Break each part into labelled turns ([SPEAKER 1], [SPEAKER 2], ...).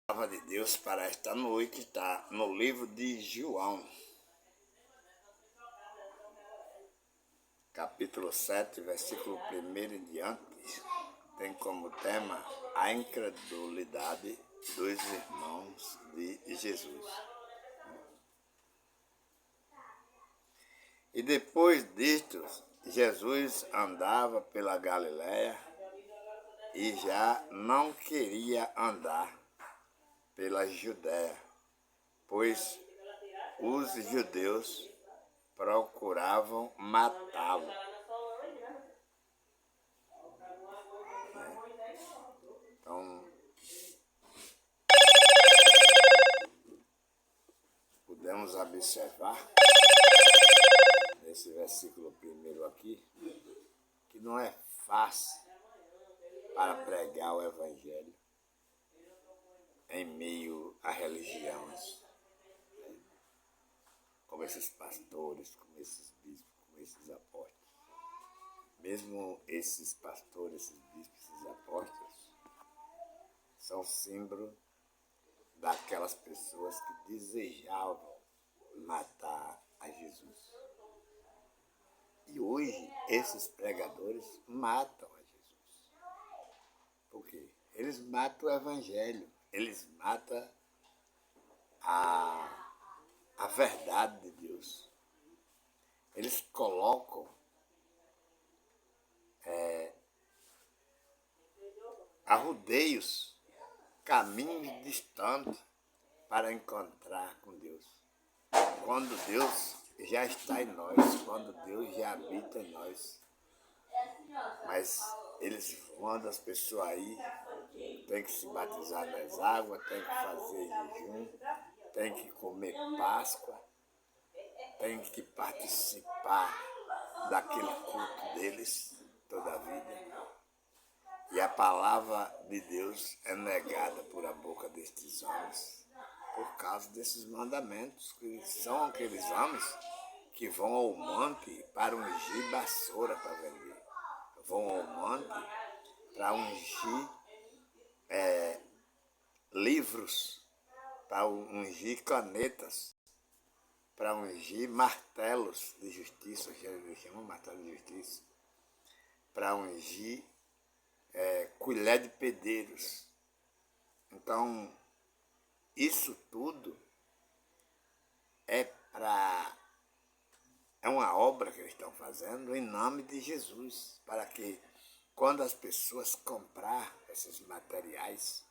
[SPEAKER 1] A palavra de Deus para esta noite está no livro de João, capítulo 7, versículo 1 em diante. Tem como tema a incredulidade dos irmãos de Jesus. E depois disto, Jesus andava pela Galiléia e já não queria andar pela Judéia, pois os judeus procuravam matá-lo. Então, podemos observar nesse versículo primeiro aqui que não é fácil para pregar o Evangelho em meio a religiões, como esses pastores, como esses bispos, como esses apóstolos. Mesmo esses pastores, esses bispos, esses apóstolos são símbolo daquelas pessoas que desejavam matar a Jesus. E hoje esses pregadores matam a Jesus. Por quê? Eles matam o Evangelho, eles matam a verdade de Deus. Eles colocam a rodeios, caminhos distantes para encontrar com Deus. Quando Deus já está em nós, quando Deus já habita em nós. Mas eles mandam as pessoas aí, tem que se batizar nas águas, tem que fazer jejum, tem que comer Páscoa, tem que participar daquele culto deles toda a vida. E a palavra de Deus é negada por a boca destes homens por causa desses mandamentos, que são aqueles homens que vão ao monte para ungir vassoura para vender. Vão ao monte para ungir livros, para ungir canetas, para ungir martelos de justiça, que eles chamam martelo de justiça, para ungir colher de pedreiros. Então, isso tudo é uma obra que eles estão fazendo em nome de Jesus, para que quando as pessoas comprar esses materiais,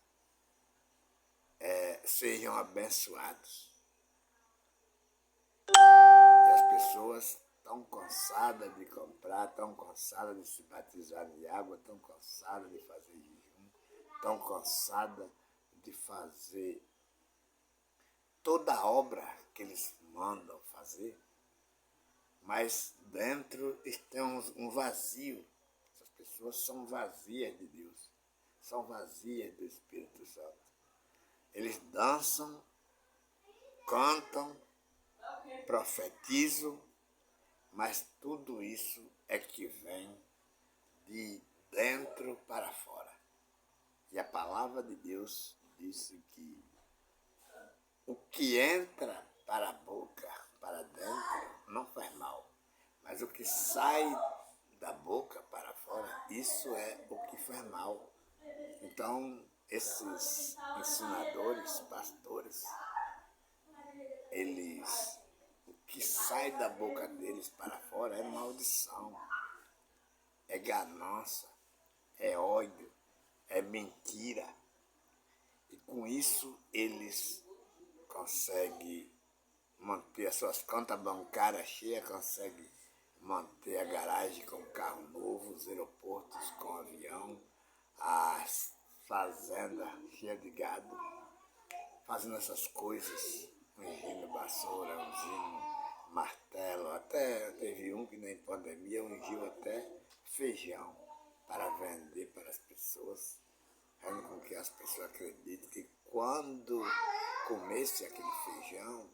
[SPEAKER 1] sejam abençoados. E as pessoas estão cansadas de comprar, estão cansadas de se batizar de água, estão cansadas de fazer jejum, estão cansadas de fazer toda a obra que eles mandam fazer, mas dentro tem um vazio. Essas pessoas são vazias de Deus, são vazias do Espírito Santo. Eles dançam, cantam, profetizam, mas tudo isso é que vem de dentro para fora. E a palavra de Deus disse que o que entra para a boca, para dentro, não faz mal. Mas o que sai da boca para fora, isso é o que faz mal. Então, esses ensinadores, pastores, o que sai da boca deles para fora é maldição, é ganância, é ódio, é mentira. E com isso eles conseguem manter as suas contas bancárias cheias, conseguem manter a garagem com carro novo, os aeroportos com avião, as fazendas cheias de gado, fazendo essas coisas, ungindo vassoura, ungindo martelo. Até teve um que na pandemia ungiu até feijão para vender para as pessoas, fazendo com que as pessoas acreditem que quando comesse aquele feijão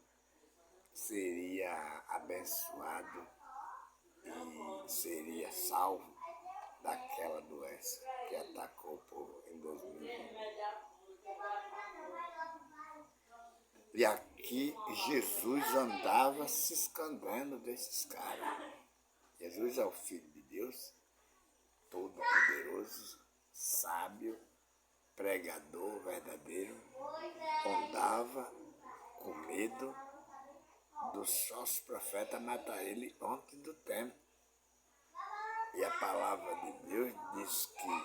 [SPEAKER 1] seria abençoado e seria salvo daquela doença que atacou o povo em 2020. E aqui Jesus andava se escondendo desses caras. Jesus é o Filho de Deus, todo-poderoso, sábio, pregador verdadeiro, andava com medo dos falsos profetas matar ele antes do tempo. E a palavra de Deus diz que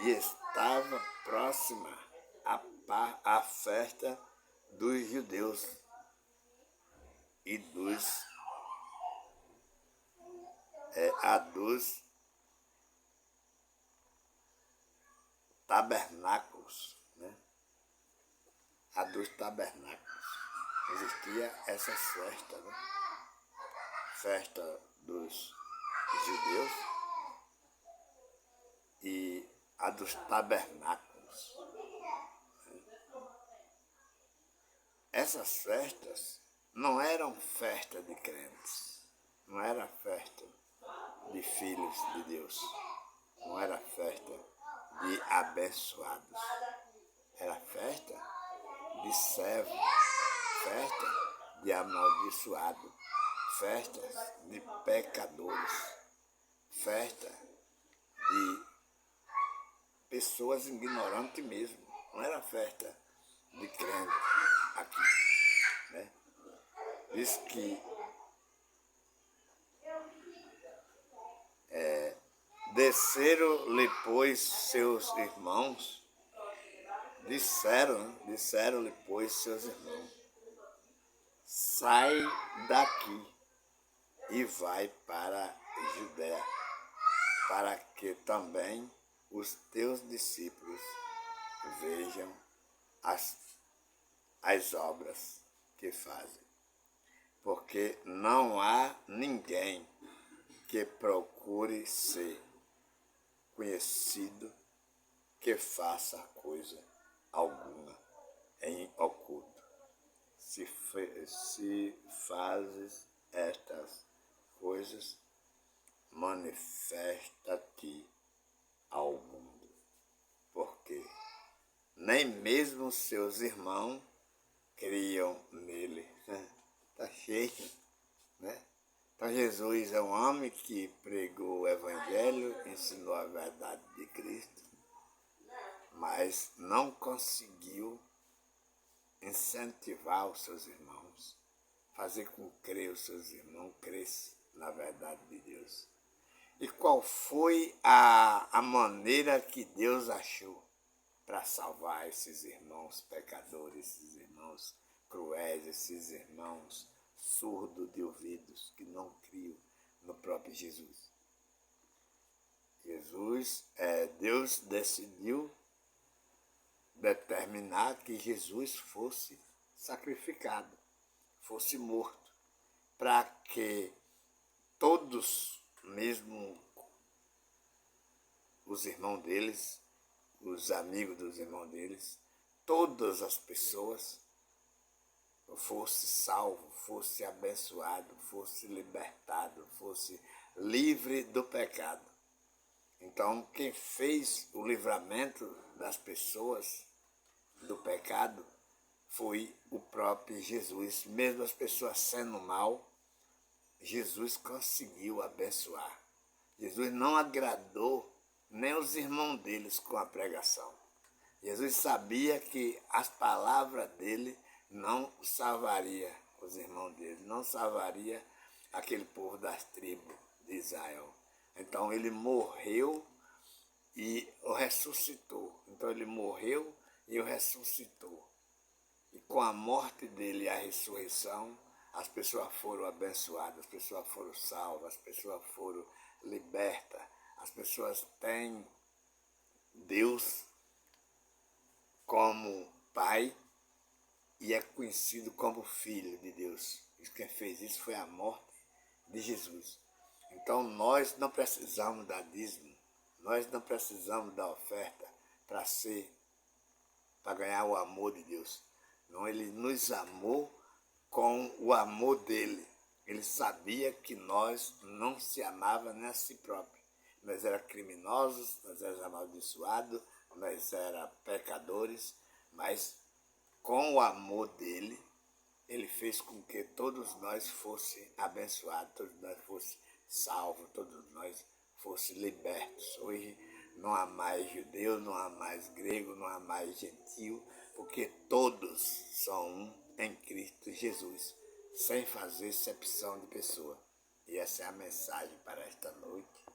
[SPEAKER 1] estava próxima a festa dos judeus e dos tabernáculos, né? A dos tabernáculos. Existia essas festas, né? Festa dos judeus e a dos tabernáculos. Essas festas não eram festa de crentes, não era festa de filhos de Deus, não era festa de abençoados, era festa de servo, festa de amaldiçoado, festa de pecadores, festa de pessoas ignorantes mesmo, não era festa de crente aqui, né? Diz que desceram-lhe, pois, seus irmãos, disseram-lhe, pois, seus irmãos, sai daqui e vai para a Judéia, para que também os teus discípulos vejam as obras que fazem. Porque não há ninguém que procure ser conhecido que faça coisa alguma em oculto. Se fazes estas coisas, manifesta-te ao mundo, porque nem mesmo seus irmãos criam nele. Está cheio, né? Então Jesus é um homem que pregou o Evangelho, ensinou a verdade de Cristo, mas não conseguiu incentivar os seus irmãos, fazer com que os seus irmãos cresçam na verdade de Deus. E qual foi a maneira que Deus achou para salvar esses irmãos pecadores, esses irmãos cruéis, esses irmãos surdos de ouvidos, que não criam no próprio Jesus? Deus decidiu determinar que Jesus fosse sacrificado, fosse morto, para que todos, mesmo os irmãos deles, os amigos dos irmãos deles, todas as pessoas fosse salvo, fosse abençoado, fosse libertado, fosse livre do pecado. Então, quem fez o livramento das pessoas do pecado foi o próprio Jesus. Mesmo as pessoas sendo mal, Jesus conseguiu abençoar. Jesus não agradou nem os irmãos deles com a pregação. Jesus sabia que as palavras dele não salvaria os irmãos dele, não salvaria aquele povo das tribos de Israel. Então ele morreu e o ressuscitou. Então ele morreu e o ressuscitou. E com a morte dele e a ressurreição, as pessoas foram abençoadas, as pessoas foram salvas, as pessoas foram libertas, as pessoas têm Deus como Pai e é conhecido como Filho de Deus. E quem fez isso foi a morte de Jesus. Então nós não precisamos dar dízimo, nós não precisamos dar oferta para ganhar o amor de Deus. Não, ele nos amou com o amor dele. Ele sabia que nós não se amava nem a si próprio. Nós éramos criminosos, nós éramos amaldiçoados, nós éramos pecadores, mas com o amor dele, ele fez com que todos nós fossem abençoados, todos nós fossem salvos, todos nós fossem libertos. Hoje não há mais judeu, não há mais grego, não há mais gentil, porque todos são um em Cristo Jesus, sem fazer exceção de pessoa. E essa é a mensagem para esta noite.